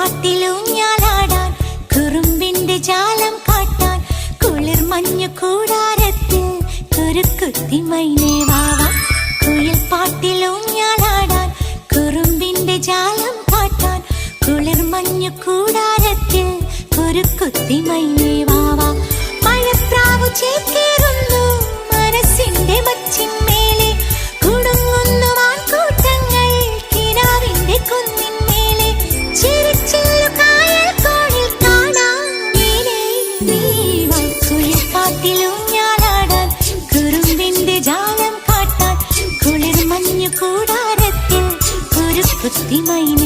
പാട്ടിലൂഞ്ഞാലാടാൻ കുറുമ്പിന്റെ ജാലം കാട്ടാൻ കുളിർ മഞ്ഞു കൂടാരത്തിൽ കുരുക്കുത്തി മൈനേ വാവാ. കുയിൽ പാട്ടിലൂഞ്ഞാലാടാൻ കുറുമ്പിന്റെ ജാലം കാട്ടാൻ കുളിർ മഞ്ഞു കൂടാരത്തിൽ കുരുക്കുത്തി മൈനേ വാവാ. മഴപ്രാവു ചേക്കേറുന്നു മനസ്സിന്റെ മച്ചിന്മേലെ കുടുങ്ങുന്നു മാൻകൂട്ടങ്ങൾ കിനാവിന്റെ കുന്നിന്മേലെ ചിരിച്ചില്ലു കായൽ കോണിൽ കാണാം നീലേ നീവാ. കുയിൽ പാട്ടിലൂഞ്ഞാലാടാൻ കുറുമ്പിന്റെ ജാലം കാട്ടാൻ കുളിർ മഞ്ഞു കൂടാരത്തിൽ കുരുക്കുത്തി മൈനേ